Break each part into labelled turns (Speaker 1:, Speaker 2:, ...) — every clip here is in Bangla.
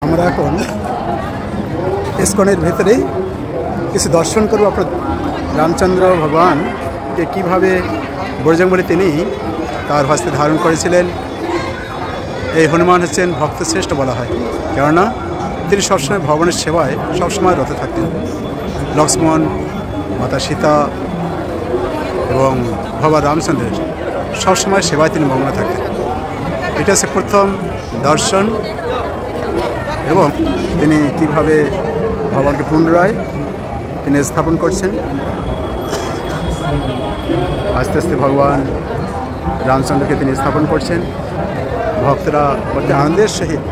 Speaker 1: আমরা এখন ইসকনের ভেতরে কিছু দর্শন করব। আপনার রামচন্দ্র ভগবানকে কীভাবে বজরংবলী তিনি তার হস্তে ধারণ করেছিলেন। এই হনুমান হচ্ছেন ভক্ত শ্রেষ্ঠ বলা হয়, কেননা তিনি সবসময় ভগবানের সেবায় সবসময় রত থাকতেন। লক্ষ্মণ, মাতা সীতা এবং ভগবান রামচন্দ্রের সবসময় সেবায় তিনি মগ্ন থাকতেন। এটা হচ্ছে প্রথম দর্শন এবং তিনি কীভাবে ভগবানকে পুনরায় তিনি স্থাপন করছেন। আস্তে আস্তে ভগবান রামচন্দ্রকে তিনি স্থাপন করছেন। ভক্তরা অতি আনন্দের সহিত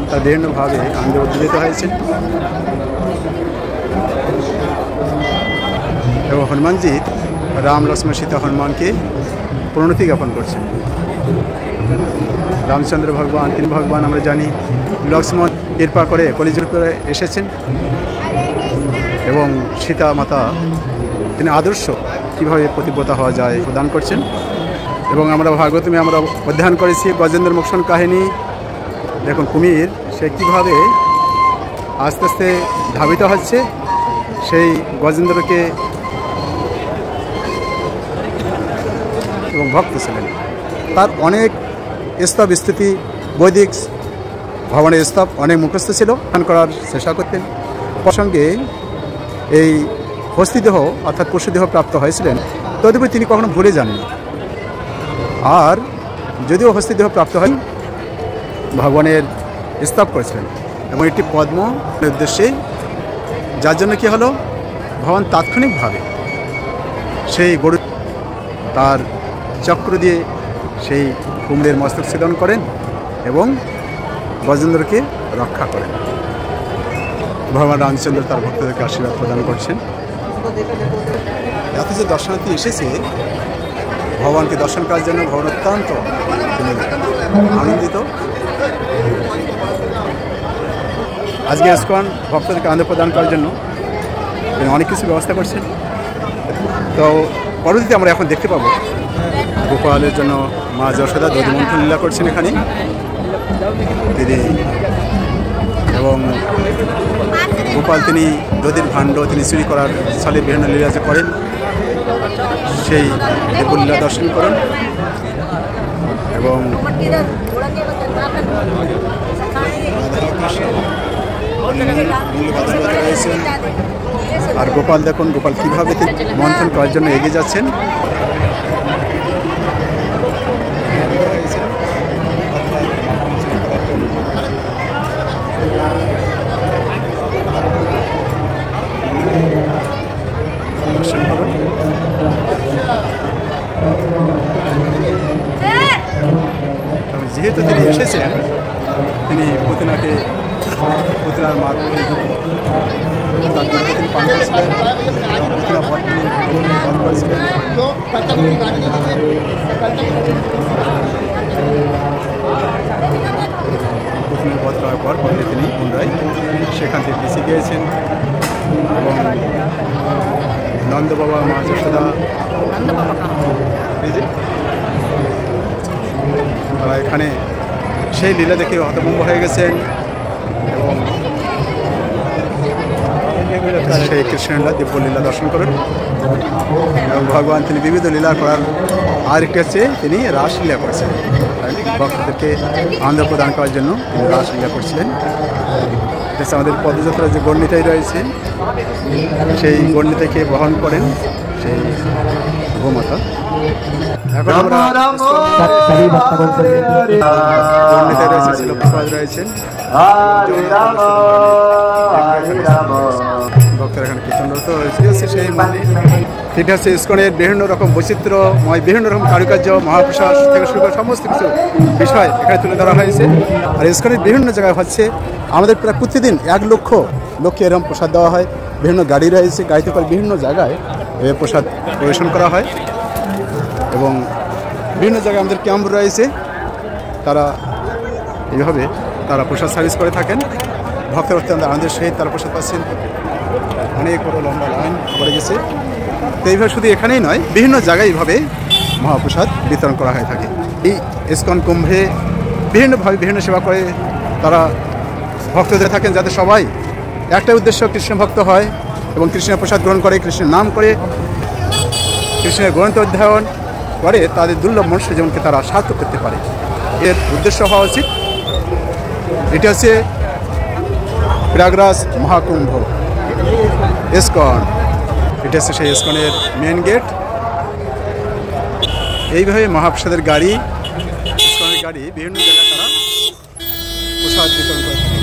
Speaker 1: তার বিভিন্নভাবে আনন্দে উদ্দীপিত হয়েছেন এবং হনুমানজি রাম লক্ষ্মণ সীতা হনুমানকে প্রণতি জ্ঞাপন করছেন। রামচন্দ্র ভগবান তিনি ভগবান আমরা জানি, লক্ষ্মণ কৃপা করে কলিযুগ করে এসেছেন এবং সীতা মাতা তিনি আদর্শ কীভাবে প্রতিব্রতা হওয়া যায় প্রদান করছেন। এবং আমরা ভাগবতমে আমরা অধ্যয়ন করেছি গজেন্দ্র মোক্ষণ কাহিনী। দেখুন কুমির সে কীভাবে আস্তে আস্তে ধাবিত হচ্ছে, সেই গজেন্দ্রকে এবং ভক্ত ছিলেন। তার অনেক স্তব স্থিতি বৈদিক ভগবানের স্তব অনেক মুখস্থ ছিল, ধ্যান করার চেষ্টা করতেন। প্রসঙ্গে এই হস্তিদেহ অর্থাৎ পশুদেহ প্রাপ্ত হয়েছিলেন, তদুপরি তিনি কখনো ভুলে যাননি। আর যদিও হস্তিদেহ প্রাপ্ত হয় ভগবানের স্তব করেছিলেন এবং একটি পদ্ম উদ্দেশ্যে, যার জন্য কী হলো, ভগবান তাৎক্ষণিকভাবে সেই গরু তার চক্র দিয়ে সেই কুমিরের মস্তক ছেদন করেন এবং গজেন্দ্রকে রক্ষা করেন। ভগবান রামচন্দ্র তার ভক্তদেরকে আশীর্বাদ প্রদান করছেন। এত যে দর্শনার্থী এসেছে ভগবানকে দর্শন করার জন্য, ভগবান অত্যন্ত আনন্দিত। আজকে ইসকন ভক্তদেরকে আনন্দ প্রদান করার জন্য অনেক কিছু ব্যবস্থা করছেন। তো পরবর্তীতে আমরা এখন দেখতে পাবো গোপালের জন্য মা যশোদা দধি মন্থন লীলা করছেন এখানে দিদি, এবং গোপাল তিনি দধির ভাণ্ড তিনি চুরি করার ছলে বিভিন্ন লীলা যে করেন সেই দেবলীলা দর্শন করেন। এবং রয়েছেন আর গোপাল দেখুন গোপাল কীভাবে তিনি মন্থন করার জন্য এগিয়ে যাচ্ছেন। যেহেতু তিনি এসেছেন, তিনি পুতনাকে পুতনার মাধ্যমে তার দুধকে তিনি পান করেছিলেন, পুতনা পথ তিনি পান করেছিলেন। পুতনার পথ করার পর পরে তিনি পুনরায় সেখান থেকে পিছিয়ে গিয়েছেন এবং নন্দ বাবা মা যশোদা তারা এখানে সেই লীলা দেখে হতভম্ব হয়ে গেছেন এবং সেই কৃষ্ণলীলা দিব্যলীলা দর্শন করেন। এবং ভগবান তিনি বিবিধ লীলা করার আরেকটি হচ্ছে তিনি রাসলীলা করছেন, ভক্তদেরকে আনন্দ প্রদান করার জন্য তিনি রাসলীলা করছিলেন। এটা আমাদের পদযাত্রার যে গণ্ডিতাই রয়েছে সেই গণ্ডিতাকে বহন করেন সেই গোমাতা। এখন আমরা রয়েছেন ভক্তরা এখানে কীর্তনরত হয়েছে সেই মন্দির। এটা হচ্ছে ইসকনের বিভিন্ন রকম বৈচিত্র্যময় বিভিন্ন রকম কারুকার্য, মহাপ্রসাদ থেকে শুরু করে সমস্ত কিছু বিষয় এখানে তুলে ধরা হয়েছে। আর ইসকনের বিভিন্ন জায়গায় হচ্ছে আমাদের প্রায় প্রতিদিন 1 লক্ষ লোককে এরকম প্রসাদ দেওয়া হয়। বিভিন্ন গাড়ি রয়েছে, গাড়িতে করে বিভিন্ন জায়গায় প্রসাদ পরিবেশন করা হয় এবং বিভিন্ন জায়গায় আমাদের ক্যাম্প রয়েছে, তারা এইভাবে তারা প্রসাদ সার্ভিস করে থাকেন। ভক্তরা অত্যন্ত আনন্দের সহিত তারা প্রসাদ পাচ্ছেন। অনেক বড় লম্বা লাইন পড়ে গেছে। তো এইভাবে শুধু এখানেই নয়, বিভিন্ন জায়গায় এইভাবে মহাপ্রসাদ বিতরণ করা হয়ে থাকে। এই ইসকন কুম্ভে বিভিন্নভাবে বিভিন্ন সেবা করে তারা ভক্তদের থাকেন, যাতে সবাই একটাই উদ্দেশ্য কৃষ্ণ ভক্ত হয় এবং কৃষ্ণের প্রসাদ গ্রহণ করে, কৃষ্ণের নাম করে, কৃষ্ণের গ্রন্থ অধ্যয়ন করে তাদের দুর্লভ মনুষ্য জীবনকে তারা সার্থক করতে পারে। এর উদ্দেশ্য হওয়া উচিত। এটা হচ্ছে প্রয়াগরাজ মহাকুম্ভ ইসকন। এটা হচ্ছে সেই ইসকনের মেন গেট। এইভাবে মহাপ্রসাদের গাড়ি, ইসকনের গাড়ি বিভিন্ন জায়গায় তারা প্রসাদ বিতরণ করে থাকে।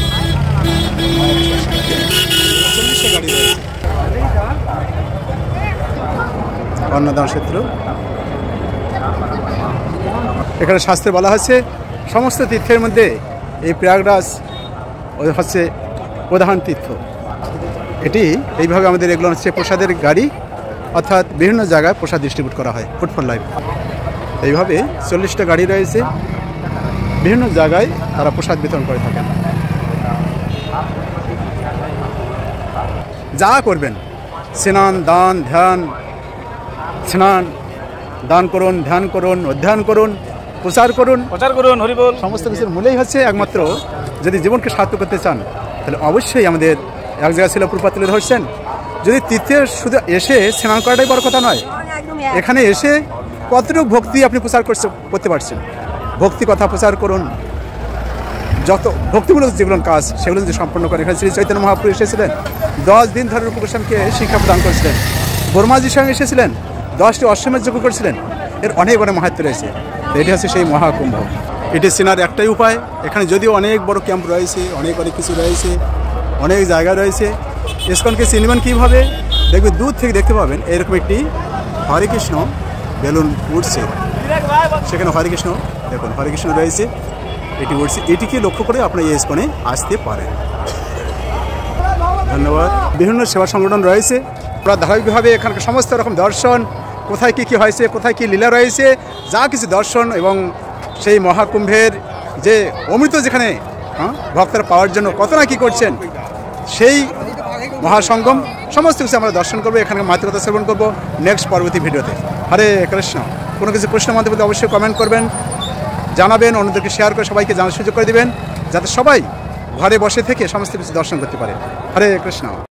Speaker 1: 40টা গাড়ি রয়েছে। অন্নদান ক্ষেত্র। এখানে শাস্ত্রে বলা হচ্ছে সমস্ত তীর্থের মধ্যে এই প্রয়াগরাজ হচ্ছে প্রধান তীর্থ। এটি এইভাবে আমাদের এগুলো হচ্ছে প্রসাদের গাড়ি, অর্থাৎ বিভিন্ন জায়গায় প্রসাদ ডিস্ট্রিবিউট করা হয়, ফুড ফর লাইফ। এইভাবে 40টা গাড়ি রয়েছে, বিভিন্ন জায়গায় তারা প্রসাদ বিতরণ করে থাকেন। যা করবেন, স্নান, দান, ধ্যান, স্নান, দান করুন, ধ্যান করুন, অধ্যয়ন করুন, প্রচার করুন, হরিবল, সমস্ত কিছুর মূলেই হচ্ছে একমাত্র যদি জীবনকে সার্থক করতে চান তাহলে অবশ্যই আমাদের এক জায়গায় ছিল প্রপাত তুলে ধরছেন। যদি তীর্থে শুধু এসে স্নান করাটাই বড় কথা নয়, এখানে এসে কতটুকু ভক্তি আপনি প্রচার করতে পারছেন, ভক্তি কথা প্রচার করুন। যত ভক্তিমূলক যেগুলো কাজ সেগুলো যদি সম্পন্ন করেন। এখানে শ্রী চৈতন্য মহাপ্রভু এসেছিলেন, 10 দিন ধরে রূপ গোস্বামীকে শিক্ষা প্রদান করেছিলেন। ব্রহ্মাজির সঙ্গে এসেছিলেন, 10টি অশ্বমেধ যজ্ঞ করেছিলেন। এর অনেক অনেক মাহাত্ম্য রয়েছে। এটি হচ্ছে সেই মহাকুম্ভ। এটি চেনার একটাই উপায়, এখানে যদিও অনেক বড় ক্যাম্প রয়েছে, অনেক কিছু রয়েছে, অনেক জায়গা রয়েছে। ইসকনকে চিনবেন কীভাবে? দেখবেন দূর থেকে দেখতে পাবেন এরকম একটি হরে কৃষ্ণ বেলুন উঠছে, সেখানে হরে কৃষ্ণ, দেখুন হরে কৃষ্ণ রয়েছে, এটি উঠছে। এটিকে লক্ষ্য করে আপনার এই ইসকনে আসতে পারেন। ধন্যবাদ। বিভিন্ন সেবা সংগঠন রয়েছে, আমরা ধারাবাহিকভাবে এখানকার সমস্ত রকম দর্শন, কোথায় কী কী হয়েছে, কোথায় কী লীলা রয়েছে, যা কিছু দর্শন এবং সেই মহাকুম্ভের যে অমৃত যেখানে ভক্তরা পাওয়ার জন্য কত না কী করছেন, সেই মহাসঙ্গম সমস্ত কিছু আমরা দর্শন করবো, এখানকার মাতৃকথা শ্রবণ করবো নেক্সট পরবর্তী ভিডিওতে। হরে কৃষ্ণ। কোনো কিছু প্রশ্ন মন্তব্য অবশ্যই কমেন্ট করবেন, জানাবেন, অন্যদেরকে শেয়ার করে সবাইকে জানার সুযোগ করে দেবেন, যাতে সবাই ঘরে বসে থেকে সমস্ত কিছু দর্শন করতে পারে। হরে কৃষ্ণ।